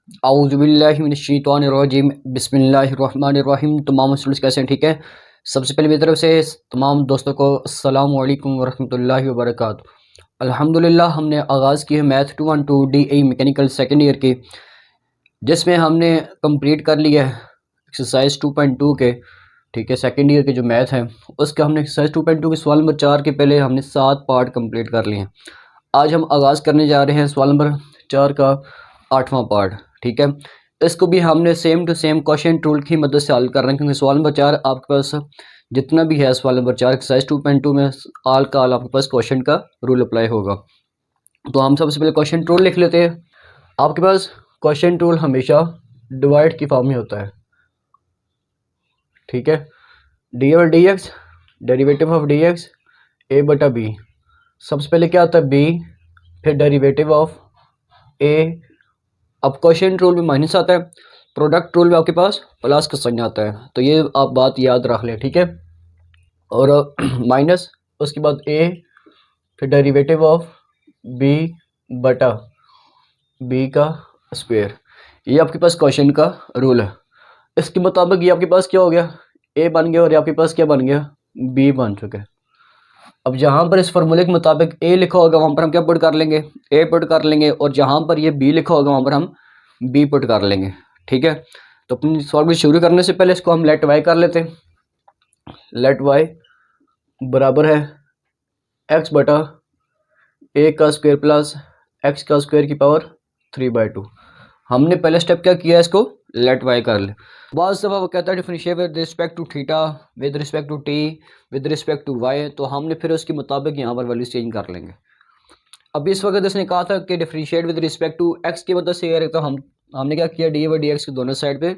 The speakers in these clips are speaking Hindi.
औज़ुबिल्लाहिमिनश्शैतानिर्रजीम बिस्मिल्लाहिर्रहमानिर्रहीम। तमाम स्टूडेंट्स कैसे हैं? ठीक है। सबसे पहले मेरी तरफ से तमाम दोस्तों को अस्सलामु अलैकुम वरहमतुल्लाहि वबरकातुहू। अल्हम्दुलिल्लाह हमने आगाज़ की है math 212 DE mechanical second year की, जिसमें हमने कंप्लीट कर लिया है एक्सरसाइज 2.2 के। ठीक है, सेकेंड ईयर के जो मैथ है उसके हमने एक्सरसाइज 2.2 के सवाल नंबर 4 के पहले हमने 7 पार्ट कंप्लीट कर लिए हैं। आज हम आगाज़ करने जा रहे हैं सवाल नंबर 4 का 8वां पार्ट। ठीक है, इसको भी हमने same to same question tool की मदद से हल कर रहे हैं, क्योंकि सवाल नंबर 4 आपके पास जितना भी है सवाल नंबर 4 एक्सरसाइज 2.2 में आल का आल आपके पास क्वेश्चन का रूल अप्लाई होगा। तो हम सबसे पहले क्वेश्चन टूल लिख लेते हैं। आपके पास क्वेश्चन टूल हमेशा डिवाइड की फॉर्म में होता है। ठीक है, डी और D X, derivative of D X A बटा बी। सबसे पहले क्या आता है बी, फिर डेरिवेटिव ऑफ ए। अब क्वेश्चन रूल में माइनस आता है, प्रोडक्ट रूल में आपके पास प्लस का साइन आता है, तो ये आप बात याद रख लें। ठीक है, और माइनस उसके बाद ए, फिर डेरिवेटिव ऑफ बी बटा बी का स्क्वायर। ये आपके पास क्वेश्चन का रूल है। इसके मुताबिक ये आपके पास क्या हो गया, ए बन गया, और ये आपके पास क्या बन गया, बी बन चुका है। अब जहाँ पर इस फॉर्मूले के मुताबिक ए लिखा होगा वहाँ पर हम क्या पुट कर लेंगे, ए पुट कर लेंगे, और जहाँ पर ये बी लिखा होगा वहाँ पर हम बी पुट कर लेंगे। ठीक है, तो अपनी सॉल्व शुरू करने से पहले इसको हम लेट वाई कर लेते हैं। लेट वाई बराबर है एक्स बटा ए का स्क्वायर प्लस एक्स का स्क्वायर की पावर 3/2। हमने पहले स्टेप क्या किया, इसको लेट वाई कर ले। बहुत दफ़ा वो कहता है differentiate with respect to theta, with respect to T, with respect to Y, तो हमने फिर उसके मुताबिक यहाँ पर वैल्यूज चेंज कर लेंगे। अब इस वक्त इसने कहा था कि differentiate with respect to X की मदद से, यार तो हमने क्या किया, डी बाई डी एक्स की दोनों साइड पे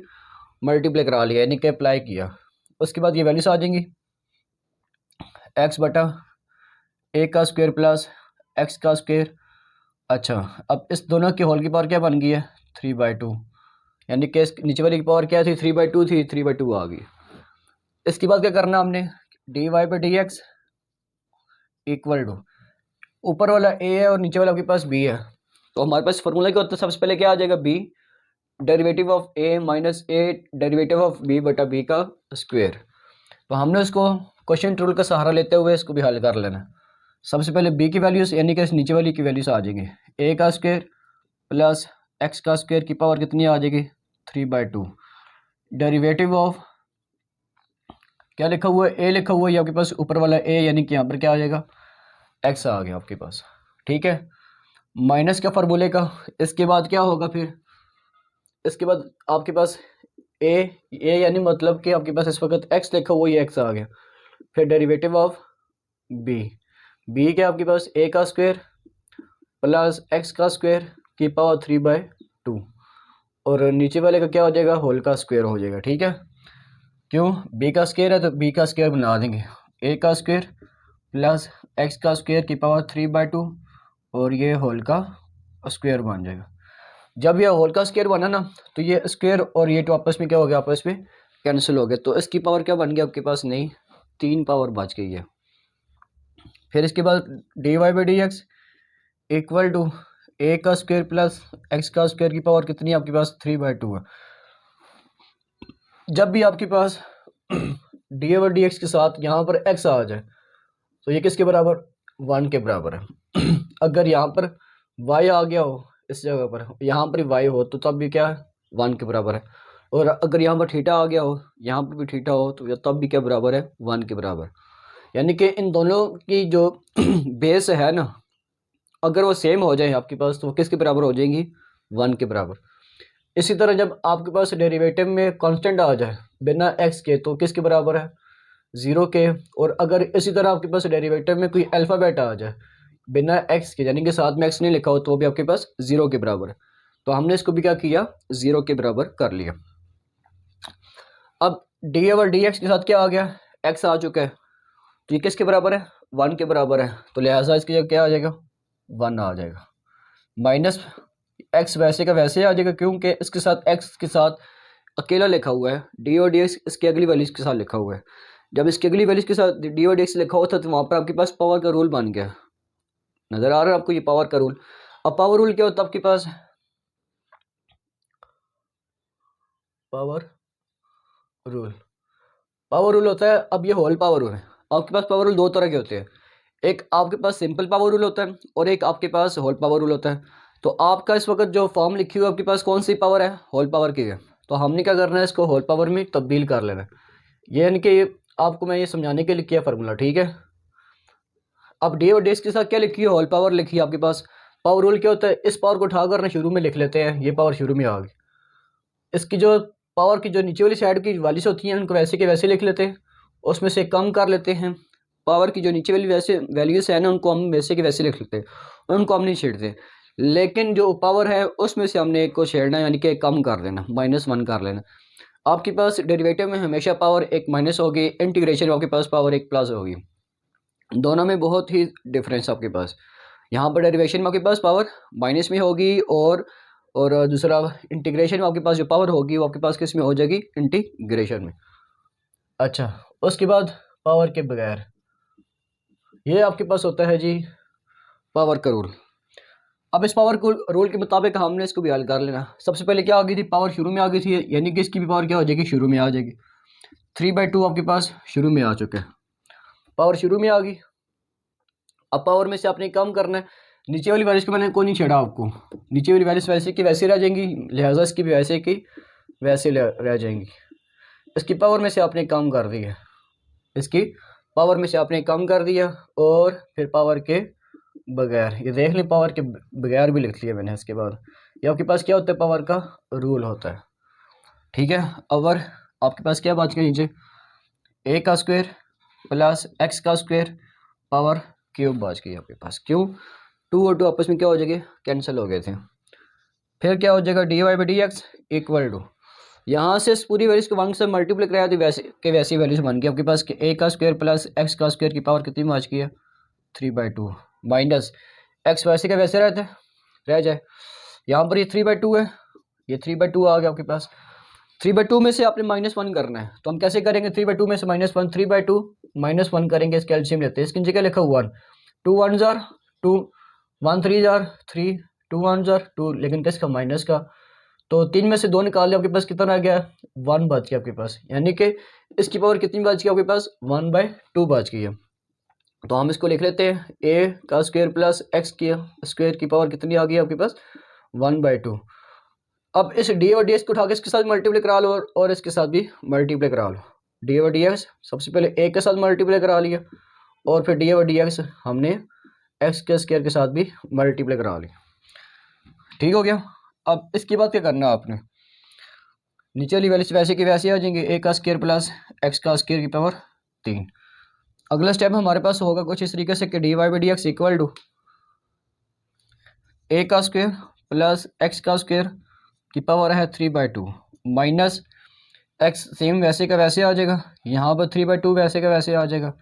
मल्टीप्लाई करा लिया, यानी कि अप्लाई किया। उसके बाद ये वैल्यूज आ जाएंगी एक्स बटा ए का स्क्वायर प्लस एक्स का स्क्वायर। अच्छा, अब इस दोनों की होल की पावर क्या बन गई है, 3/2, यानी कि नीचे वाली की पावर क्या थी, 3/2 थी, 3/2 आ गई। इसके बाद क्या करना हमने, D Y by D X equal to, ऊपर वाला ए है और नीचे वाला आपके पास बी है, तो हमारे पास फॉर्मूला क्या होता है, सबसे पहले क्या आ जाएगा B, derivative of A minus A derivative of B बटा बी का स्क्वायर। तो हमने उसको क्वेश्चन टूल का सहारा लेते हुए इसको भी हल कर लेना। सबसे पहले बी की वैल्यूज यानी कि नीचे वाली की वैल्यूज आ जाएंगे, ए का स्क्वायर प्लस एक्स का स्क्वायर की पावर कितनी आ जाएगी, 3/2। डेरिवेटिव ऑफ क्या लिखा हुआ है, ए लिखा हुआ है आपके पास, ऊपर वाला ए, यानी कि यहाँ पर क्या आ जाएगा, एक्स आ गया आपके पास। ठीक है, माइनस का फार्मूले का। इसके बाद क्या होगा फिर, इसके बाद आपके पास ए यानी मतलब कि आपके पास इस वक्त एक्स लिखा हुआ है, एक्स आ गया। फिर डेरिवेटिव ऑफ बी क्या आपके पास, ए का स्क्वायर प्लस एक्स का स्क्वायर की पावर 3/2, और नीचे वाले का क्या हो जाएगा, होल का स्क्वायर हो जाएगा। ठीक है, क्यों, बी का स्क्वायर है तो बी का स्क्वायर बना देंगे, ए का स्क्वायर प्लस एक्स का स्क्वायर की पावर 3/2, और ये होल का स्क्वायर बन जाएगा। जब ये होल का स्क्वायर बना ना, तो ये स्क्वायर और ये तो आपस में क्या हो गया, आपस में कैंसिल हो गया, तो इसकी पावर क्या बन गया आपके पास, नहीं 3 पावर बच गई है। फिर इसके बाद D Y by D X equal to A का स्क्वायर प्लस एक्स का स्क्वायर की पावर कितनी है आपके पास, 3/2 है। जब भी आपके पास डी ओवर डी एक्स के साथ यहाँ पर एक्स आ जाए तो ये किसके बराबर, 1 के बराबर है। अगर यहाँ पर y आ गया हो इस जगह पर, यहाँ पर y हो, तो तब भी क्या है, 1 के बराबर है। और अगर यहाँ पर थीटा आ गया हो, यहाँ पर भी थीटा हो, तो तब भी क्या बराबर है, 1 के बराबर। यानी कि इन दोनों की जो बेस है ना, अगर वो सेम हो जाए आपके पास, तो वो किसके बराबर हो जाएंगी, 1 के बराबर। इसी तरह जब आपके पास डेरिवेटिव में कांस्टेंट आ जाए बिना x के, तो किसके बराबर है, 0 के। और अगर इसी तरह आपके पास डेरिवेटिव में कोई अल्फ़ाबेट आ जाए बिना x के, यानी कि साथ में x नहीं लिखा हो, तो भी आपके पास 0 के बराबर है। तो हमने इसको भी क्या किया, 0 के बराबर कर लिया। अब डी ओवर डी एक्स के साथ क्या आ गया, x आ चुका है, तो ये किसके बराबर है, 1 के बराबर है, तो लिहाजा इसकी जगह क्या आ जाएगा, 1 आ जाएगा। माइनस x वैसे का वैसे आ जाएगा, क्योंकि इसके साथ x के साथ अकेला लिखा हुआ है, डी और डी एक्स इसकी अगली वैल्यूज के साथ लिखा हुआ है। जब इसकी अगली वैल्यूज के साथ डी और डी एक्स लिखा हुआ था, तो वहाँ पर आपके पास पावर का रूल बन गया। नज़र आ रहा है आपको ये पावर का रूल। अब पावर रूल क्या होता है आपके पास, पावर रूल। पावर रूल होता है, अब ये होल पावर रूल है। आपके पास पावर रूल दो तरह के होते हैं, एक आपके पास सिंपल पावर रूल होता है और एक आपके पास होल पावर रूल होता है। तो आपका इस वक्त जो फॉर्म लिखी हुई है आपके पास कौन सी पावर है, होल पावर की है। तो हमने क्या करना है, इसको होल पावर में तब्दील कर लेना है। ये यानी कि आपको मैं ये समझाने के लिए किया फार्मूला, ठीक है। अब डी और डेज के साथ क्या लिखी है, होल पावर लिखी है आपके पास। पावर रूल क्या होता है, इस पावर को उठाकर ना शुरू में लिख लेते हैं, ये पावर शुरू में आ गई। इसकी जो पावर की जो नीचे वाली साइड की वैल्यूज होती हैं उनको वैसे के वैसे लिख लेते हैं, उसमें से कम कर लेते हैं। पावर की जो नीचे वाली वैसे वैल्यूज है ना उनको हम वैसे के वैसे लिख लेते हैं, उनको हम नहीं छेड़ते। लेकिन जो पावर है उसमें से हमने एक को छेड़ना, यानी कि कम कर देना, -1 कर लेना। आपके पास डेरिवेटिव में हमेशा पावर एक माइनस होगी, इंटीग्रेशन में आपके पास पावर एक प्लस होगी। दोनों में बहुत ही डिफरेंस आपके पास। यहाँ पर डेरिवेशन में आपके पास पावर माइनस में होगी और दूसरा इंटीग्रेशन में आपके पास जो पावर होगी वो आपके पास किस में हो जाएगी, इंटीग्रेशन में। अच्छा, उसके बाद पावर के बगैर ये आपके पास होता है जी पावर का रूल। अब इस पावर को रूल के मुताबिक हमने इसको भी हल कर लेना। सबसे पहले क्या आ गई थी, पावर शुरू में आ गई थी, यानी कि इसकी भी पावर क्या हो जाएगी, शुरू में आ जाएगी। 3/2 आपके पास शुरू में आ चुका है, पावर शुरू में आ गई। अब पावर में से आपने कम करना है, नीचे वाली वैल्यूज को मैंने कोई नहीं छेड़ा आपको, नीचे वाली वैल्यूज वैसे की वैसे रह जाएंगी, लिहाजा इसकी भी वैसे की वैसे रह जाएंगी। इसकी पावर में से आपने कम कर दिया, इसकी पावर में से आपने कम कर दिया, और फिर पावर के बगैर, ये देख लें पावर के बगैर भी लिख लिया मैंने। इसके बाद ये आपके पास क्या होता है, पावर का रूल होता है, ठीक है। और आपके पास क्या बच गया नीचे, a का स्क्वायर प्लस x का स्क्वायर पावर क्यूब बच गई आपके पास। क्यों, 2 और 2 आपस में क्या हो जाएंगे, कैंसिल हो गए थे। फिर क्या हो जाएगा, dy/dx इक्वल टू, यहाँ से इस पूरी वैल्यूज को 1 से मल्टीप्लाई कराया तो वैसे के वैसी वैल्यूज बन गई आपके पास कि a का स्क्वायर प्लस x का स्क्वायर की पावर कितनी बच गई है, 3/2 माइनस x वैसे का वैसे रहता है, रह जाए। यहाँ पर ये 3/2 है, ये 3/2 आ गया आपके पास। 3/2 में से आपने -1 करना है, तो हम कैसे करेंगे, 3/2 में से -1, 3/2 -1 करेंगे, इसके एलसीएम लेते हैं। इसकी जगह लिखा 1, 2 1 जार 2, 1 3 जार 3, 2 1 जार 2, लेकिन किसका, माइनस का। तो 3 में से 2 निकाल लिया, आपके पास कितना आ गया, 1 बच गया आपके पास, यानी कि इसकी पावर कितनी बच गई आपके पास, 1/2 बच गई है। तो हम इसको लिख लेते हैं, a का स्क्वायर प्लस x के स्क्वायर की पावर कितनी आ गई आपके पास, 1/2। अब इस डी और डी एक्स को उठा के इसके साथ मल्टीप्लाई करा लो और इसके साथ भी मल्टीप्लाई करा लो। डी और डी एक्स सबसे पहले a के साथ मल्टीप्लाई करा लिया, और फिर डी और डी एक्स हमने x के स्क्वायर के साथ भी मल्टीप्लाई करा लिया, ठीक हो गया। अब इसके बाद क्या करना है आपने, नीचे वाली वैल्यूज वैसे की वैसे आ जाएंगे, a का स्क्वायर प्लस x का स्क्वायर की पावर 3। अगला स्टेप हमारे पास होगा कुछ इस तरीके से कि dy/dx इक्वल टू a का स्क्वायर प्लस x का स्क्वायर की पावर है 3/2 माइनस x सेम वैसे का वैसे आ जाएगा, यहाँ पर 3/2 वैसे का वैसे आ जाएगा,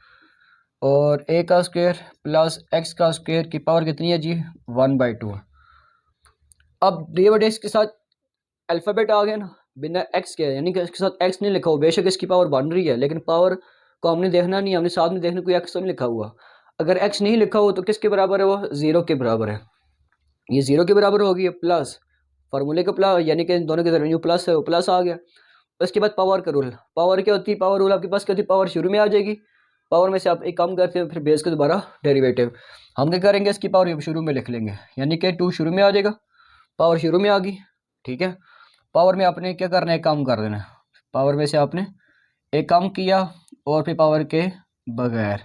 और a का स्क्वायर प्लस x का स्क्वायर की पावर कितनी है जी, 1/2। अब डी/x के साथ अल्फ़ाबेट आ गया ना, बिना x के, यानी कि इसके साथ x नहीं लिखा हुआ, बेशक इसकी पावर बन रही है, लेकिन पावर को हमने देखना नहीं, हमने साथ में देखना कोई x तो नहीं लिखा हुआ। अगर x नहीं लिखा हुआ तो किसके बराबर है, वो 0 के बराबर है। ये 0 के बराबर होगी, प्लस फार्मूले का प्लस, यानी कि दोनों के दरमियान जो प्लस है वो प्लस आ गया। उसके बाद पावर का रूल, पावर क्या होती है, पावर रूल आपके पास क्या होती है, पावर शुरू में आ जाएगी, पावर में से आप एक कम करते हैं, फिर बेस के दोबारा डेरिवेटिव। हम क्या करेंगे, इसकी पावर शुरू में लिख लेंगे, यानी कि 2 शुरू में आ जाएगा, पावर शुरू में आ गई, ठीक है। पावर में आपने क्या करना है, कम कर देना है, पावर में से आपने एक कम किया, और फिर पावर के बगैर।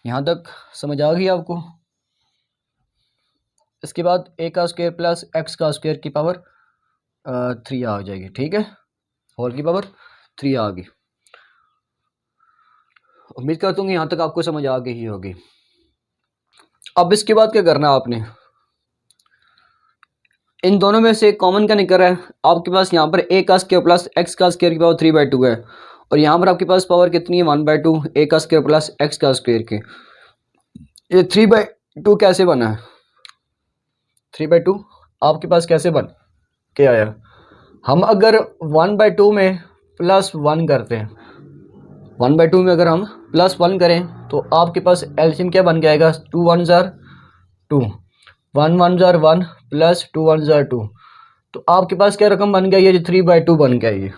यहाँ तक समझ आ गई आपको। इसके बाद a का स्क्वायर प्लस x का स्क्वायर की पावर 3 आ जाएगी, ठीक है, होल की पावर 3 आ गई। उम्मीद करता हूँ यहाँ तक आपको समझ आ गई ही होगी। अब इसके बाद क्या करना है आपने, इन दोनों में से कॉमन क्या निकल रहा है आपके पास, यहाँ पर a का स्क्वायर प्लस x का स्क्वायर की पावर 3/2 है, और यहाँ पर आपके पास पावर कितनी है, 1/2 a का स्क्वायर प्लस x का स्क्वायर की। ये 3/2 कैसे बना है, 3/2 आपके पास कैसे बन के आया। हम अगर 1/2 में +1 करते हैं, 1/2 में अगर हम +1 करें तो आपके पास एलसीएम क्या बन के आएगा, 2 1 जार 2, 1 1 जार 1 प्लस 2 1 जार 2, तो आपके पास क्या रकम बन गया, ये जो 3/2 बन गया ये,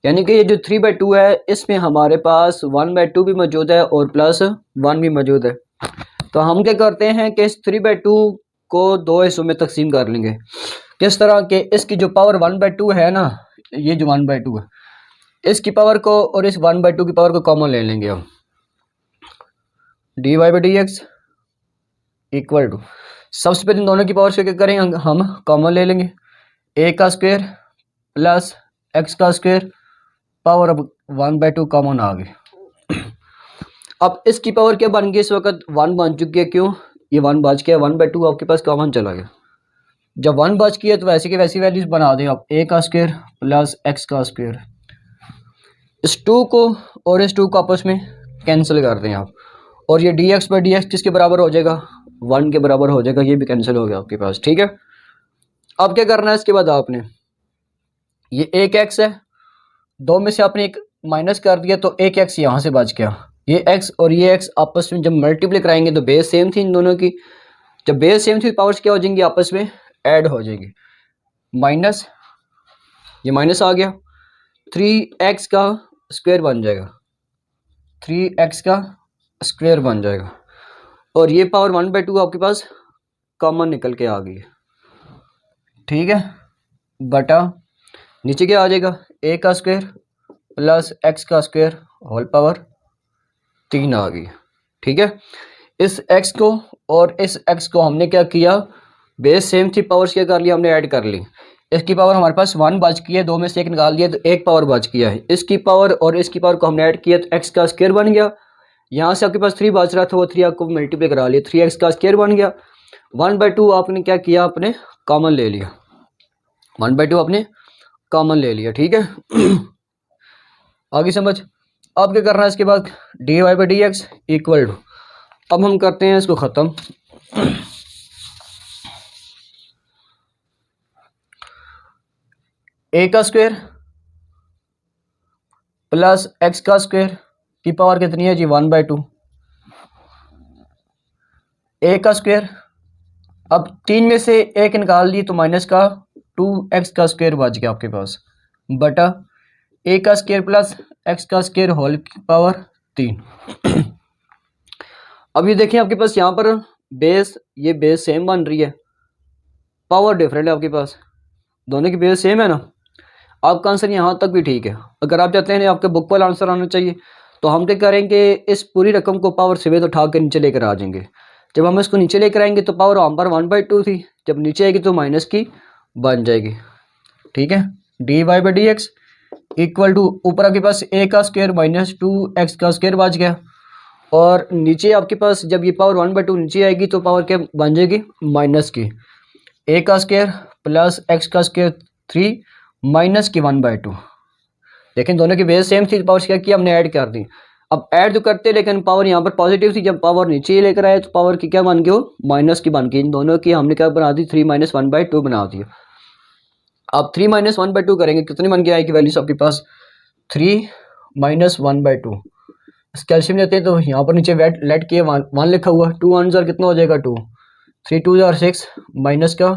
यानी कि ये जो 3/2 है इसमें हमारे पास 1/2 भी मौजूद है और +1 भी मौजूद है। तो हम क्या करते हैं कि इस 3/2 को दो हिस्सों में तकसीम कर लेंगे। किस तरह के, इसकी जो पावर 1/2 है ना, ये जो 1/2 है, इसकी पावर को और इस 1/2 की पावर को कॉमन ले लेंगे हम। dy/dx इक्वल टू, सबसे पहले इन दोनों की पावर से क्या करेंगे, हम कॉमन ले लेंगे, a का स्क्वायर प्लस x का स्क्वायर, पावर अब 1/2 कॉमन आ गई। अब इसकी पावर क्या बन गई, इस वक्त 1 बन चुकी है, क्यों, ये 1 बच गया, 1/2 आपके पास कॉमन चला गया। जब 1 बच गया तो वैसे की वैसी वैल्यूज बना दें आप, a का स्क्वायर प्लस x का स्क्वायर, इस 2 को और इस 2 को आपस में कैंसिल कर दें आप, और ये dx/dx किसके बराबर हो जाएगा, 1 के बराबर हो जाएगा, ये भी कैंसिल हो गया आपके पास। ठीक है, अब क्या करना है इसके बाद आपने, ये एक x है, दो में से आपने एक माइनस कर दिया तो एक x यहाँ से बच गया, ये x और ये x आपस में जब मल्टीप्लाई कराएंगे तो बेस सेम थी इन दोनों की, जब बेस सेम थी पावर्स क्या हो जाएंगी, आपस में ऐड हो जाएगी, माइनस, ये माइनस आ गया, 3x का स्क्वायर बन जाएगा, 3x का स्क्वायर बन जाएगा, और ये पावर 1/2 आपके पास कॉमन निकल के आ गई है। ठीक है, बटा नीचे क्या आ जाएगा, a का स्क्वायर प्लस x का स्क्वायर होल पावर 3 आ गई। ठीक है, इस x को और इस x को हमने क्या किया, बेस सेम थी, पावर्स क्या कर लिया हमने, ऐड कर ली, इसकी पावर हमारे पास 1 बच की है, दो में से एक निकाल दिया तो एक पावर बच गया है, इसकी पावर और इसकी पावर को हमने ऐड किया तो x का स्क्वायर बन गया, यहाँ से आपके पास 3 बच रहा था, वो 3 आपको मल्टीप्लाई करा लिया, 3x का स्क्वायर बन गया, 1/2 आपने क्या किया, आपने कॉमन ले लिया, 1/2 आपने कॉमन ले लिया। ठीक है, आगे समझ। अब क्या करना है इसके बाद, dy/dx इक्वल टू, अब हम करते हैं इसको ख़त्म, a का स्क्वायर प्लस x का स्क्वायर की पावर कितनी है जी, 1/2, a का स्क्वायर, अब 3 में से एक निकाल दी तो माइनस का 2x का स्क्वायर बच गया आपके पास, बटा a का स्क्वायर प्लस x का स्क्वायर होल की पावर 3। अब ये देखें आपके पास यहाँ पर बेस, ये बेस सेम बन रही है, पावर डिफरेंट है आपके पास, दोनों की बेस सेम है ना, आपका आंसर यहाँ तक भी ठीक है। अगर आप चाहते हैं आपके बुक वाला आंसर आना चाहिए तो हम क्या करेंगे, इस पूरी रकम को पावर से उठा के नीचे लेकर आ जाएंगे, जब हम इसको नीचे लेकर आएंगे तो पावर वहाँ पर 1/2 थी, जब नीचे आएगी तो माइनस की बन जाएगी। ठीक है, dy/dx इक्वल टू, ऊपर आपके पास a का स्क्वायर माइनस 2x का स्क्वायर बच गया, और नीचे आपके पास जब ये पावर 1/2 नीचे आएगी तो पावर क्या बन जाएगी, माइनस की, a का स्क्वायर प्लस x का स्क्वायर 3 माइनस की 1/2। लेकिन दोनों की बेस सेम थी, पावर्स क्या किया हमने, ऐड कर दी। अब ऐड तो करते लेकिन पावर यहाँ पर पॉजिटिव थी, जब पावर नीचे लेकर आए तो पावर की क्या बन गई, वो माइनस की बन गई, इन दोनों की हमने क्या बना दी, 3 - 1/2 बना दिया। अब 3 - 1/2 करेंगे, कितनी बन के आएगी वैल्यूज आपके पास, 3 - 1/2, कैल्शियम लेते हैं तो यहाँ पर नीचे लेट किए 1 लिखा हुआ, 2 1 ज़र कितना हो जाएगा 2, 3 2 ज़र 6 माइनस का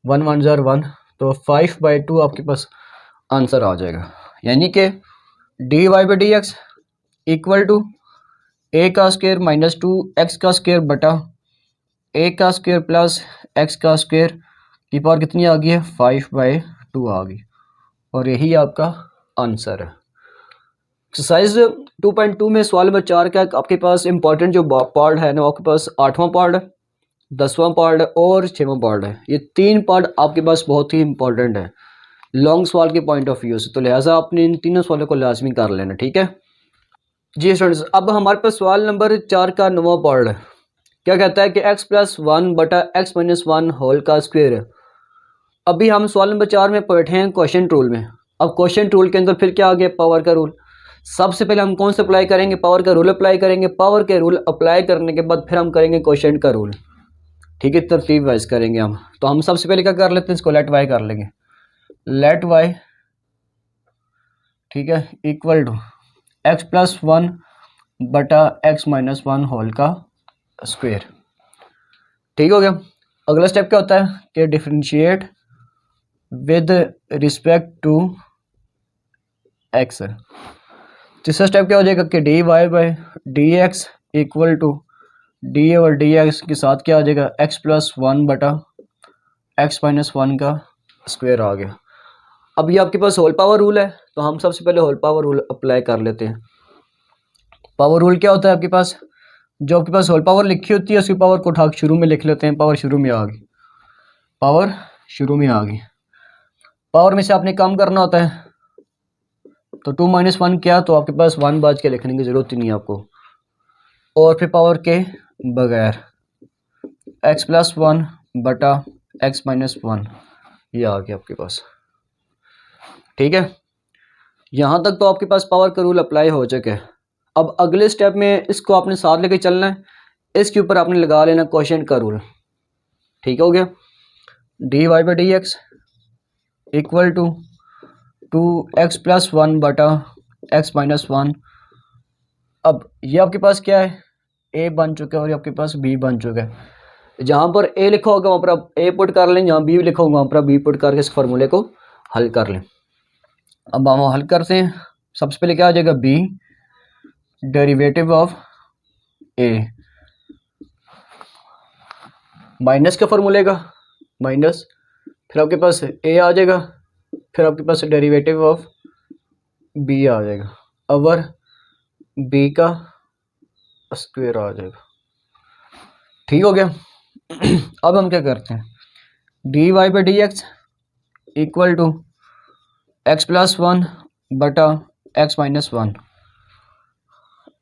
1 1 ज़र 1, तो 5/2 आपके पास आंसर आ जाएगा। यानी कि dy/dx इक्वल टू a का स्क्वायर माइनस 2x का स्क्वायर बटा a का स्क्वायर प्लस x का स्क्वायर की पावर कितनी आ गई है, 5/2 आ गई, और यही आपका आंसर है। एक्सरसाइज 2.2 में सवाल नंबर 4 का आपके पास इंपॉर्टेंट जो पार्ट है ना, आपके पास 8वां पार्ट है, 10वां पार्ट है और 6वां पार्ट है, ये 3 पार्ट आपके पास बहुत ही इंपॉर्टेंट है लॉन्ग सवाल के पॉइंट ऑफ व्यू से, तो लिहाजा आपने इन तीनों सवालों को लाजमी कर लेना। ठीक है जी स्टूडेंट्स, अब हमारे पास सवाल नंबर 4 का 9वां पार्ट है, क्या कहता है कि x + 1 बटा x - 1 होल का स्क्वायर है। अभी हम सवाल नंबर 4 में बैठे हैं क्वेश्चन रूल में। अब क्वेश्चन रूल के अंदर फिर क्या आ गया, पावर का रूल। सबसे पहले हम कौन सा अप्लाई करेंगे, पावर का रूल अप्लाई करेंगे, पावर के रूल अप्लाई करने के बाद फिर हम करेंगे क्वेश्चन का रूल। ठीक है, तरतीब वाइज करेंगे हम। तो हम सबसे पहले क्या कर लेते हैं, इसको लेट वाई कर लेंगे, लेट वाई, ठीक है, इक्वल टू x + 1 बटा x - 1 होल का स्क्वायर। ठीक हो गया। अगला स्टेप क्या होता है कि differentiate with respect to X. तीसरा स्टेप क्या हो जाएगा कि D Y by D X equal to D और डी एक्स के साथ क्या आ जाएगा एक्स प्लस वन बटा एक्स माइनस वन का स्क्वायर आ गया। अब ये आपके पास होल पावर रूल है, तो हम सबसे पहले होल पावर रूल अप्लाई कर लेते हैं। पावर रूल क्या होता है आपके पास, जो आपके पास होल पावर लिखी होती है उसकी पावर को उठा के शुरू में लिख लेते हैं। पावर शुरू में आ गई, पावर शुरू में आ गई। पावर में से आपने कम करना होता है, तो 2 - 1 क्या, तो आपके पास 1 बाज के लिखने की ज़रूरत ही नहीं है आपको। और फिर पावर के बगैर x प्लस 1 बटा x माइनस 1 ये आ गया आपके पास। ठीक है, यहाँ तक तो आपके पास पावर का रूल अप्लाई हो चुका है। अब अगले स्टेप में इसको आपने साथ लेके चलना है, इसके ऊपर आपने लगा लेना क्वोशिएंट का रूल। ठीक हो गया, D Y by D X equal to 2x प्लस 1 बटा x माइनस 1। अब ये आपके पास क्या है, a बन चुका है और ये आपके पास b बन चुका है। जहाँ पर a लिखा होगा वहाँ पर आप a पुट कर लें, जहाँ b लिखा होगा वहाँ पर आप b पुट करके इस फार्मूले को हल कर लें। अब हम हल करते हैं। सबसे पहले क्या आ जाएगा, b derivative of a minus का फार्मूले का माइनस, फिर आपके पास a आ जाएगा, फिर आपके पास डेरिवेटिव ऑफ b आ जाएगा, ओवर b का स्क्वायर आ जाएगा। ठीक हो गया। अब हम क्या करते हैं, D Y by D X equal to X plus 1 बटा एक्स माइनस 1।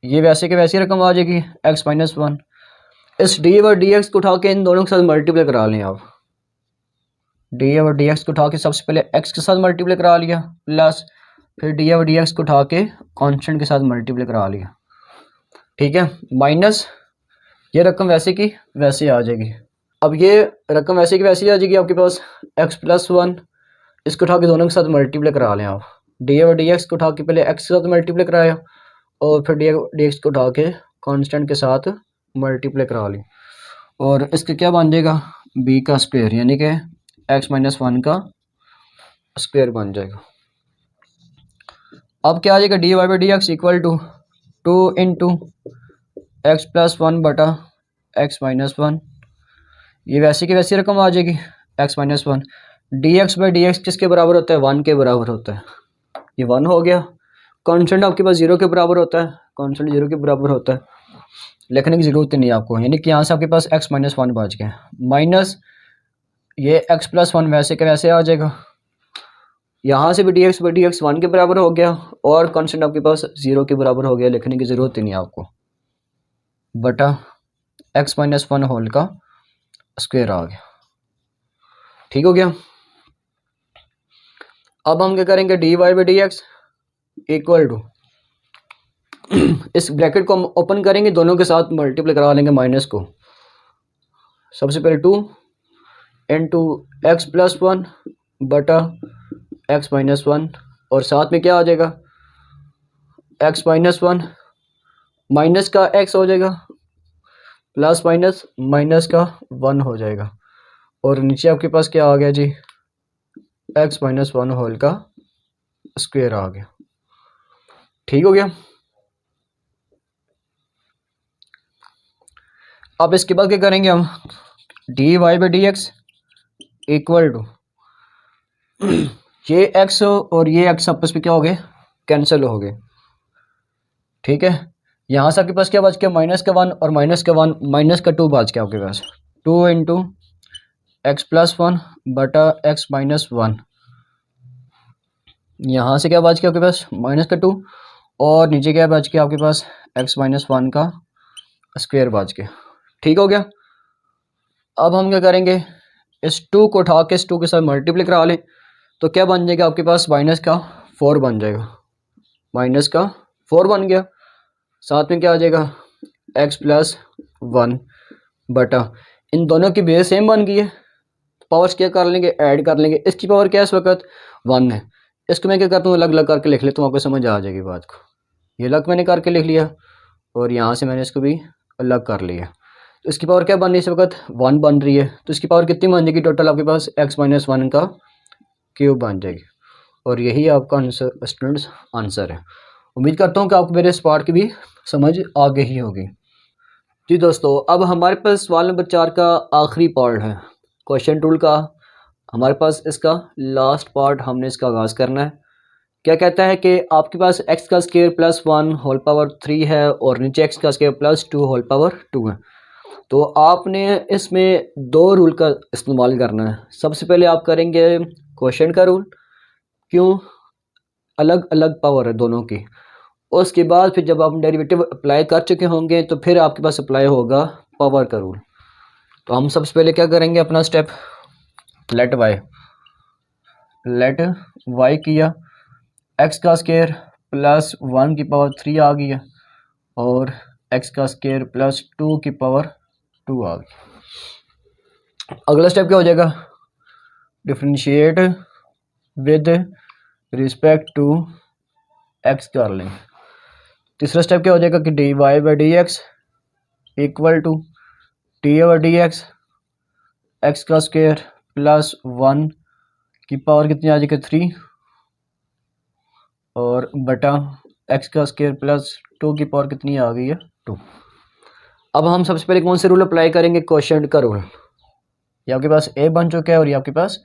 ये वैसे के वैसी रकम आ जाएगी एक्स माइनस 1। इस डी और डी एक्स को उठा के इन दोनों के साथ मल्टीप्लाई करा लें आप। डी और डी एक्स को उठा के सबसे पहले एक्स के साथ मल्टीप्लाई करा लिया, प्लस फिर डी और डी एक्स को उठा के कॉन्स्टेंट के साथ मल्टीप्लाई करा लिया। ठीक है, माइनस ये रकम वैसे की वैसे आ जाएगी। अब ये रकम वैसे की वैसे आ जाएगी आपके पास एक्स प्लस 1, इसको उठा के दोनों के साथ मल्टीप्लाई करा लें आप। डी और डी एक्स को उठा के पहले एक्स के साथ मल्टीप्लाई कराया और फिर डी एक्स को उठा के कॉन्स्टेंट के साथ मल्टीप्लाई करा ली, और इसका क्या बन जाएगा, बी का स्क्वायर, यानी कि एक्स माइनस 1 का स्क्वायर बन जाएगा। अब क्या आ जाएगा, D Y by D X equal to 2 into X plus 1 बटा एक्स माइनस 1। ये वैसी की वैसी रकम आ जाएगी x minus 1। D X by D x किसके बराबर होता है, 1 के बराबर होता है। ये 1 हो गया। कॉन्स्टेंट आपके पास 0 के बराबर होता है, कॉन्स्टेंट 0 के बराबर होता है, लिखने की ज़रूरत नहीं है आपको, यानी कि यहाँ से आपके पास एक्स माइनस 1 बच गया, माइनस ये एक्स प्लस 1 वैसे के वैसे आ जाएगा। यहाँ से भी D X by D x 1 के बराबर हो गया और कॉन्स्टेंट आपके पास 0 के बराबर हो गया, लिखने की ज़रूरत ही नहीं है आपको, बटा एक्स माइनस 1 होल का स्क्वायर आ गया। ठीक हो गया। अब हम क्या करेंगे, D Y by D X equal to इस ब्रैकेट को हम ओपन करेंगे, दोनों के साथ मल्टीप्लाई करा लेंगे माइनस को। सबसे पहले 2 इंटू एक्स प्लस 1 बटा एक्स माइनस 1, और साथ में क्या आ जाएगा, एक्स माइनस 1 माइनस का एक्स हो जाएगा, प्लस माइनस माइनस का 1 हो जाएगा, और नीचे आपके पास क्या आ गया जी, एक्स माइनस 1 होल का स्क्वायर आ गया। ठीक हो गया। अब इसके बाद क्या करेंगे हम, D Y by D X equal to ये एक्स और ये एक्स आपस में क्या हो गए, कैंसिल हो गए। ठीक है, यहाँ से आपके पास क्या बच गया, माइनस का 1 और माइनस का 1, माइनस का 2 बच गया आपके पास। 2 इंटू एक्स प्लस 1 बटा एक्स माइनस 1, यहाँ से क्या बच गया आपके पास, माइनस का 2, और नीचे क्या बच गया आपके पास, एक्स माइनस 1 का स्क्वायर बच गया। ठीक हो गया। अब हम क्या करेंगे, इस 2 को उठा के इस 2 के साथ मल्टीप्लाई करा लें, तो क्या बन जाएगा आपके पास, माइनस का 4 बन जाएगा, माइनस का 4 बन गया। साथ में क्या आ जाएगा, एक्स प्लस 1 बटा, इन दोनों की बेस सेम बन गई है, पावर्स क्या कर लेंगे, ऐड कर लेंगे। इसकी पावर क्या है इस वक्त, 1 है। इसको मैं क्या करता हूँ, अलग अलग करके लिख लेता हूँ, आपको समझ आ जाएगी बात को। ये अलग मैंने करके लिख लिया और यहाँ से मैंने इसको भी अलग कर लिया, तो इसकी पावर क्या बन रही है इस वक्त, 1 बन रही है। तो इसकी पावर कितनी बन जाएगी टोटल आपके पास, एक्स माइनस 1 का क्यूब बन जाएगी। और यही आपका आंसर स्टूडेंट्स आंसर है। उम्मीद करता हूँ कि आपको मेरे इस पार्ट की भी समझ आ गई होगी। जी दोस्तों, अब हमारे पास सवाल नंबर 4 का आखिरी पार्ट है क्वेश्चन टूल का। हमारे पास इसका लास्ट पार्ट हमने इसका आगाज़ करना है। क्या कहता है कि आपके पास x का स्क्वायर प्लस 1 होल पावर 3 है और नीचे x का स्क्वायर प्लस 2 होल पावर 2 है। तो आपने इसमें दो रूल का इस्तेमाल करना है। सबसे पहले आप करेंगे क्वोशिएंट का रूल, क्यों अलग अलग पावर है दोनों की। उसके बाद फिर जब आप डेरिवेटिव अप्लाई कर चुके होंगे तो फिर आपके पास अप्लाई होगा पावर का रूल। तो हम सबसे पहले क्या करेंगे, अपना स्टेप लेट y किया, x का स्क्वायर प्लस 1 की पावर 3 आ गई है और x का स्क्वायर प्लस 2 की पावर 2 आ गई। अगला स्टेप क्या हो जाएगा, differentiate with respect to x कर लेंगे। तीसरा स्टेप क्या हो जाएगा कि dy by D X equal to D over D X X का स्क्वायर प्लस 1 की पावर कितनी आ जाएगी 3 और बटा x का स्क्वायर प्लस 2 की पावर कितनी आ गई है 2। अब हम सबसे पहले कौन से रूल अप्लाई करेंगे, क्वोशिएंट का रूल। ये आपके पास a बन चुका है और ये आपके पास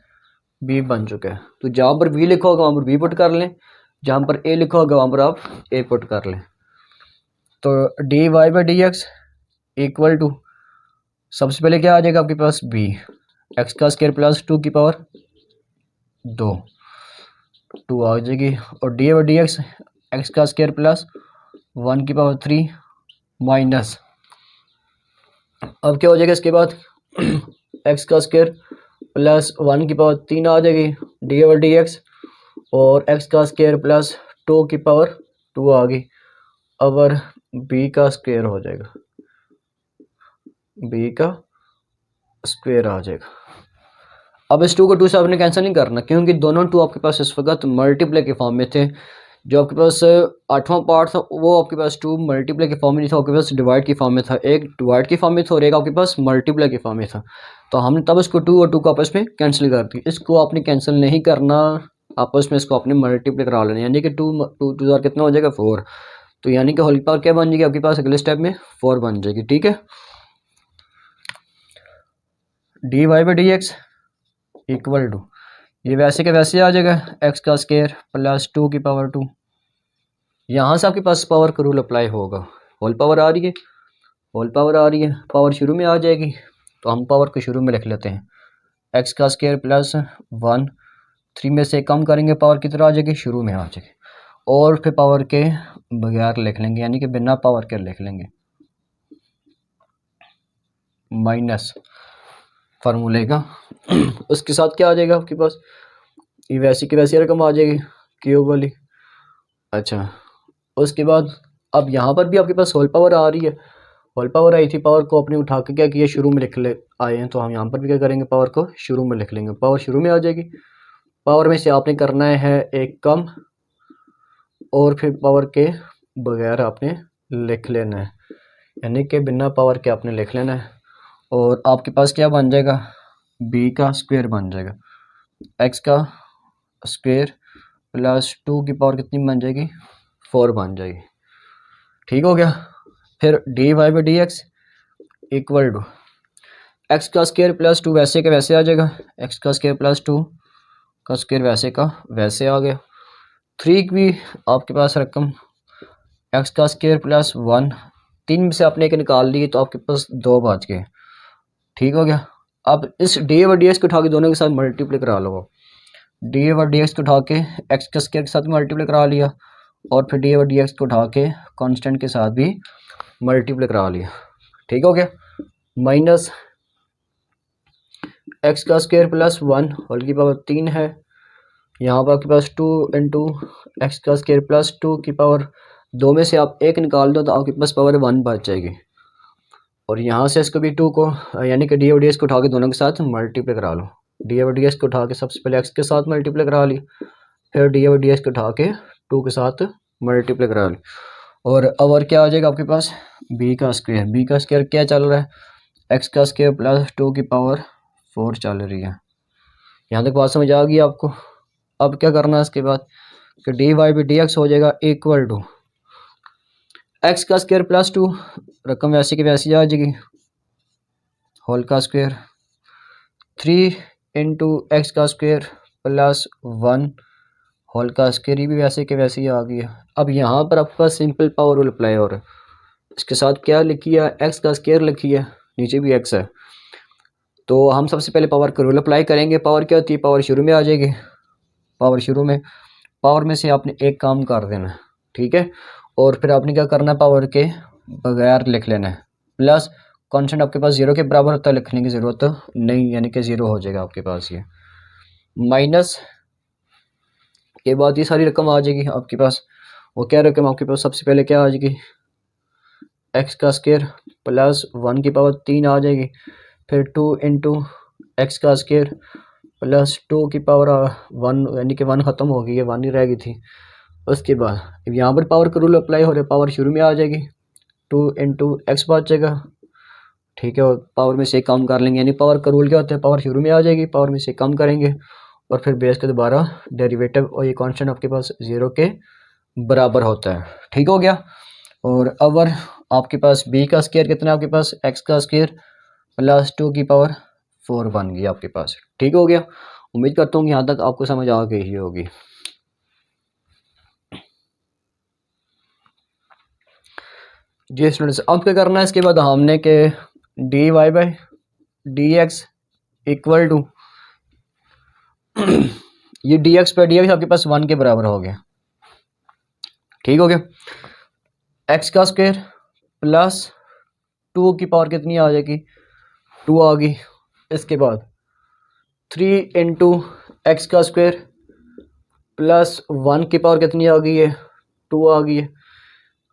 b बन चुका है। तो जहाँ पर b लिखा होगा वहाँ पर b पुट कर लें, जहाँ पर a लिखा होगा वहाँ पर आप a पुट कर लें। तो dy by D X equal to सबसे पहले क्या आ जाएगा आपके पास b, x का स्क्वायर प्लस 2 की पावर 2 आ जाएगी और D over D X X का स्क्वायर प्लस 1 की पावर 3 माइनस, अब क्या हो जाएगा इसके बाद एक्स का स्क्वायर प्लस 1 की पावर 3 आ जाएगी डी ओवर डी एक्स और एक्स का स्क्वायर प्लस 2 की पावर 2 आ गई और b का स्क्वायर हो जाएगा, b का स्क्वायर आ जाएगा। अब इस 2 को 2 से आपने कैंसिल नहीं करना क्योंकि दोनों 2 आपके पास इस वक्त मल्टीप्लाई के फॉर्म में थे। जो आपके पास 8वां पार्ट था वो आपके पास 2 मल्टीप्लाई के फॉर्म में नहीं था, आपके पास डिवाइड की फॉर्म में था। एक डिवाइड की फॉर्म में था और एक आपके पास मल्टीप्लाई के फॉर्म में था। तो हमने तब इसको 2 और 2 को आपस में कैंसिल कर दी। इसको आपने कैंसिल नहीं करना, आपस में इसको आपने मल्टीप्लाई करा लेना, यानी कि 2 कितना हो जाएगा 4। तो यानी कि होल पावर क्या बन जाएगी आपके पास अगले स्टेप में 4 बन जाएगी। ठीक है, D Y by D X equal to ये वैसे के वैसे आ जाएगा एक्स का स्क्वायर प्लस 2 की पावर 2। यहाँ से आपके पास पावर का रूल अप्लाई होगा। होल पावर आ रही है, होल पावर आ रही है, पावर शुरू में आ जाएगी तो हम पावर को शुरू में लिख लेते हैं। एक्स का स्क्वायर प्लस 1, 3 में से कम करेंगे पावर की तरह आ जाएगी, शुरू में आ जाएगी और फिर पावर के बगैर लिख लेंगे, यानी कि बिना पावर के लिख लेंगे माइनस फार्मूले का। उसके साथ क्या आ जाएगा आपके पास, ये वैसी की वैसी रकम आ जाएगी क्यूब वाली। अच्छा, उसके बाद अब यहाँ पर भी आपके पास होल पावर आ रही है, होल पावर आई थी, पावर को अपने उठा के क्या किया शुरू में लिख ले आए हैं, तो हम यहाँ पर भी क्या करेंगे पावर को शुरू में लिख लेंगे। पावर शुरू में आ जाएगी, पावर में से आपने करना है एक कम और फिर पावर के बगैर आपने लिख लेना है, यानी कि बिना पावर के आपने लिख लेना है और आपके पास क्या बन जाएगा b का स्क्वायर बन जाएगा, x का स्क्वायर प्लस 2 की पावर कितनी बन जाएगी 4 बन जाएगी। ठीक हो गया। फिर D Y by D X equal to X का स्क्वायर प्लस 2 वैसे का वैसे आ जाएगा, एक्स का स्क्वायर प्लस 2 का स्क्वायर वैसे का वैसे आ गया। 3 की भी आपके पास रकम एक्स का स्क्वायर प्लस 1, 3 में से आपने एक निकाल ली तो आपके पास 2 बच गए। ठीक हो गया। अब इस डी ओवर डी एक्स को उठा के दोनों के साथ मल्टीप्लाई करा लो, डी ओवर डी एक्स को उठा के एक्स के स्क्वायर के साथ मल्टीप्लाई करा लिया और फिर डी ओवर डी एक्स को उठा के कांस्टेंट के साथ भी मल्टीप्लाई करा लिया। ठीक हो गया। माइनस एक्स का स्क्वायर प्लस 1 होल की पावर 3 है, यहाँ पर आपके पास 2 इंटू एक्स का स्क्वायर प्लस 2 की पावर 2 में से आप एक निकाल दो तो आपके पास पावर 1 बच जाएगी और यहाँ से इसको भी 2 को यानी कि डी ओवर डी एक्स को उठा के दोनों के साथ मल्टीप्लाई करा लो। डी ओवर डी एक्स को उठा के सबसे पहले एक्स के साथ मल्टीप्लाई करा ली, फिर डी ओवर डी एक्स को उठा के 2 के साथ मल्टीप्लाई करा ली और क्या आ जाएगा आपके पास b का स्क्वायर। b का स्क्वायर क्या चल रहा है, x का स्क्वायर प्लस 2 की पावर 4 चल रही है। यहाँ तक बात समझ आ गई आपको। अब क्या करना है इसके बाद कि D Y by D X हो जाएगा इक्वल टू एक्स का स्क्वायर प्लस 2, रकम वैसे की वैसी आ जाएगी, होल का स्क्वायर 3 इंटू एक्स का स्क्वायर प्लस 1 होल का स्क्वायर, ये भी वैसे के वैसे ही आ गया। अब यहाँ पर आपके पास सिंपल पावर रूल अप्लाई हो रहा है, इसके साथ क्या लिखी है, एक्स का स्क्वायर लिखी है, नीचे भी एक्स है। तो हम सबसे पहले पावर का रूल अप्लाई करेंगे। पावर क्या होती है, पावर शुरू में आ जाएगी, पावर शुरू में, पावर में से आपने एक काम कर देना है, ठीक है। और फिर आपने क्या करना है, पावर के बगैर लिख लेना है, प्लस कॉन्स्टेंट आपके पास 0 के बराबर होता है, लिखने की ज़रूरत नहीं, यानी कि 0 हो जाएगा आपके पास। ये माइनस के बाद ये सारी रकम आ जाएगी आपके पास। वो क्या रकम आपके पास, सबसे पहले क्या आ जाएगी, एक्स का स्क्वायर प्लस 1 की पावर 3 आ जाएगी, फिर 2 इंटू एक्स का स्क्वायर प्लस 2 की पावर 1, यानी कि 1 ख़त्म हो गई है, 1 ही रह गई थी। उसके बाद यहाँ पर पावर का रूल अप्लाई हो रहा है, पावर शुरू में आ जाएगी, 2 इंटू एक्स बचेगा, ठीक है। और पावर में से कम कर लेंगे, यानी पावर का रूल क्या होता है, पावर शुरू में आ जाएगी, पावर में से कम करेंगे और फिर बेस के दोबारा डेरिवेटिव, और ये कांस्टेंट आपके पास 0 के बराबर होता है, ठीक हो गया। और अवर आपके पास बी का स्क्वायर कितना है, आपके पास एक्स का स्क्वायर प्लस 2 की पावर 4 बन गई आपके पास, ठीक हो गया। उम्मीद करता हूँ यहाँ तक आपको समझ आ गई ही होगी। जी स्टूडेंट्स, अब क्या करना है, इसके बाद हमने के D Y by D X equal to ये D X by D X आपके पास 1 के बराबर हो गया, ठीक हो गया। एक्स का स्क्वायर प्लस 2 की पावर कितनी आ जाएगी, 2 आ गई। इसके बाद 3 इंटू एक्स का स्क्वायर प्लस 1 की पावर कितनी आ गई है, 2 आ गई है।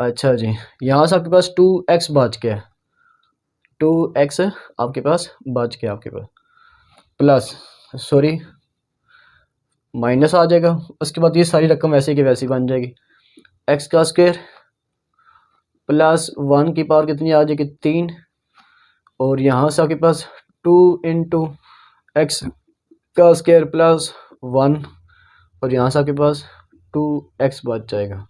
अच्छा जी, यहाँ से आपके पास 2x बच गया, 2x आपके पास बच गया, आपके पास प्लस सॉरी माइनस आ जाएगा। उसके बाद ये सारी रकम वैसे की वैसी बन जाएगी, x का स्क्वायर प्लस 1 की पावर कितनी आ जाएगी, 3, और यहाँ से आपके पास 2 इंटू एक्स का स्क्वायर प्लस 1, और यहाँ से आपके पास 2x बच जाएगा,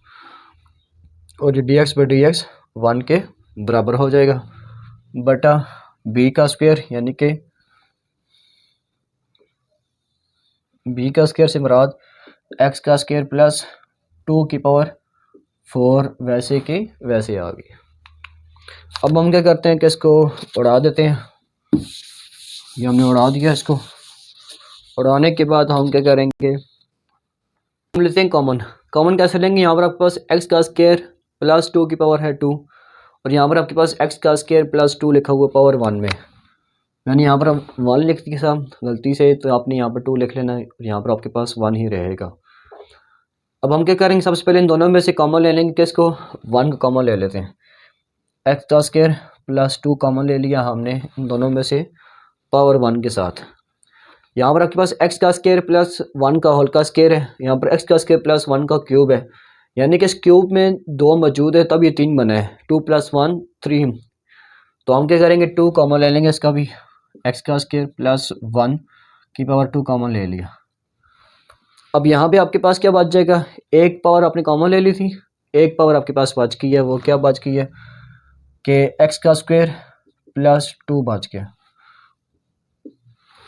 और ये D X by D x 1 के बराबर हो जाएगा, बटा b का स्क्वायर, यानी कि b का स्क्वायर से मुराद x का स्क्वायर प्लस 2 की पावर 4 वैसे के वैसे आ गई। अब हम क्या करते हैं कि इसको उड़ा देते हैं, ये हमने उड़ा दिया। इसको उड़ाने के बाद हम क्या करेंगे, हम लेते हैं कॉमन। कॉमन कैसे लेंगे, यहाँ पर आपके पास x का स्क्वायर प्लस 2 की पावर है 2, और यहाँ पर आपके पास x का स्क्वायर प्लस 2 लिखा हुआ पावर 1 में, यानी यहाँ पर हम 1 लिख दिया साहब गलती से, तो आपने यहाँ पर 2 लिख लेना है, और यहाँ पर आपके पास 1 ही रहेगा। अब हम क्या करेंगे, सबसे पहले इन दोनों में से कॉमन ले लेंगे, किसको, 1 को कॉमन ले लेते हैं। x का स्क्वायर प्लस 2 कॉमन ले लिया हमने इन दोनों में से पावर 1 के साथ। यहाँ पर आपके पास x का स्क्वायर प्लस 1 का होल का स्क्वायर है, यहाँ पर x का स्क्वायर प्लस 1 का क्यूब है, यानी कि इस क्यूब में 2 मौजूद है तब ये 3 बना है, 2 + 1 3। तो हम क्या करेंगे, 2 कॉमन ले लेंगे, इसका भी x का स्क्वायर प्लस 1 की पावर 2 कॉमन ले लिया। अब यहाँ पे आपके पास क्या बच जाएगा, एक पावर आपने कॉमन ले ली थी, एक पावर आपके पास बच गई है, वो क्या बच गई है कि x का स्क्वायर प्लस 2 बच गया।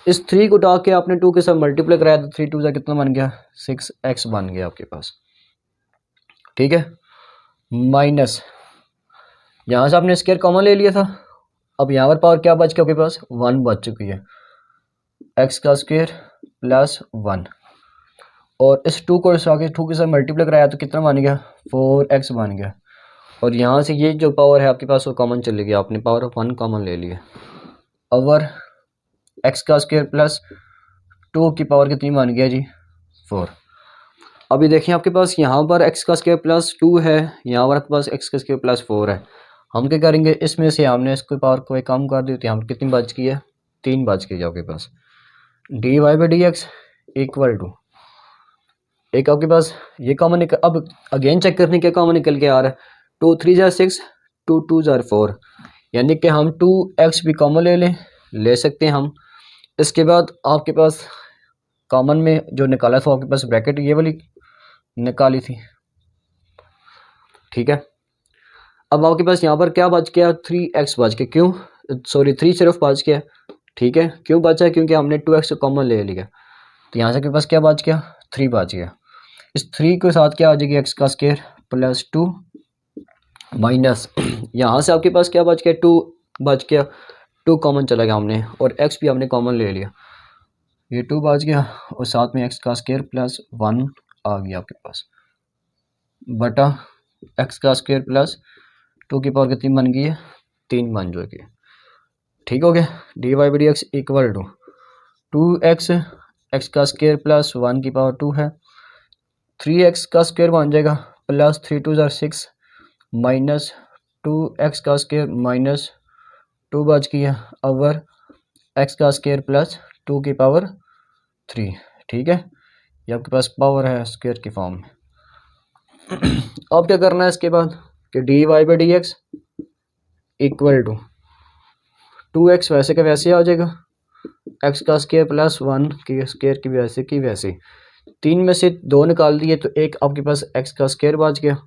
इस 3 को उठा के आपने 2 के साथ मल्टीप्लाई कराया तो 3 × 2 कितना बन गया, 6x बन गया आपके पास, ठीक है। माइनस यहाँ से आपने स्क्वायर कॉमन ले लिया था, अब यहाँ पर पावर क्या बच गया आपके पास, 1 बच चुकी है, x का स्क्वायर प्लस 1, और इस 2 को आगे 2 के साथ मल्टीप्लाई कराया तो कितना बन गया, 4x बन गया। और यहाँ से ये जो पावर है आपके पास वो कॉमन चली गई, आपने पावर 1 कॉमन ले लिया, ओवर x का स्क्वायर प्लस 2 की पावर कितनी बन गया जी, 4। अभी देखिए आपके पास यहाँ पर x का स्क्वायर प्लस 2 है, यहाँ पर आपके पास x का स्क्वायर प्लस 4 है। हम क्या करेंगे, इसमें से हमने इसको पावर को एक कम कर दी थी, हम कितनी बच गई है, 3 बच गई आपके पास। D Y by D X equal to, एक आपके पास ये कॉमन निकल, अब अगेन चेक करने के कॉमन निकल के आ रहा है, 2 × 3 = 6, 2 × 2 = 4, यानी कि हम 2x भी कॉमन ले सकते हैं हम। इसके बाद आपके पास कॉमन में जो निकाला था आपके पास ब्रैकेट ये वाली निकाली थी, ठीक है। अब आपके पास यहाँ पर क्या बच गया, 3x बच गया, क्यों, सॉरी 3 सिर्फ बच गया, ठीक है। क्यों बचा, क्योंकि हमने 2x कॉमन ले लिया, तो यहाँ से आपके पास क्या बच गया, 3 बच गया। इस 3 के साथ क्या आ जाएगी, x का स्क्वायर प्लस 2 माइनस यहाँ से आपके पास क्या बच गया, 2 बच गया, 2 कॉमन चला गया हमने, और x भी हमने कॉमन ले लिया, ये 2 बच गया, और साथ में x का स्क्वायर प्लस 1 आ गया आपके पास, बटा x का स्क्वायर प्लस 2 की पावर कितनी बन गई है, 3 बन जाएगी, ठीक हो गया। D Y by D X equal to 2x x का स्क्वायर प्लस 1 की पावर 2 है, 3x का स्क्वायर बन जाएगा प्लस 3 2 ज़ार 6 माइनस 2x का स्क्वायर माइनस 2 बच गया, ओवर x का स्क्वायर प्लस 2 की पावर 3, ठीक है। ये आपके पास पावर है स्क्वायर की फॉर्म में। अब क्या करना है इसके बाद कि D Y by D X equal to 2x वैसे का वैसे आ जाएगा, x का स्क्वायर प्लस 1 की स्क्वायर की वैसे की वैसे, 3 में से 2 निकाल दिए तो एक आपके पास x का स्क्वायर बच गया,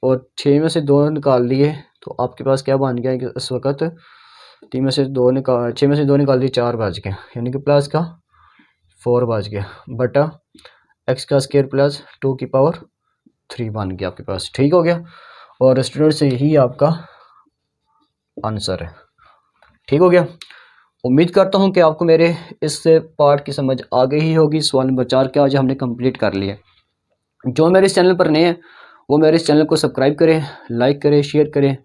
और 6 में से 2 निकाल दिए तो आपके पास क्या बन गया कि इस वक्त 6 में से 2 निकाल दिए 4 बच गया, यानी कि प्लस का 4 बच गया, बटा x का स्क्वायर प्लस 2 की पावर 3 बन गया आपके पास, ठीक हो गया। और स्टूडेंट से यही आपका आंसर है, ठीक हो गया। उम्मीद करता हूँ कि आपको मेरे इस पार्ट की समझ आ गई ही होगी। सवाल नंबर 4 क्या आज हमने कंप्लीट कर लिया। जो मेरे इस चैनल पर नए हैं वो मेरे इस चैनल को सब्सक्राइब करें, लाइक करें, शेयर करें,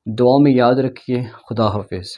दुआ में याद रखिए। खुदा हाफिज़।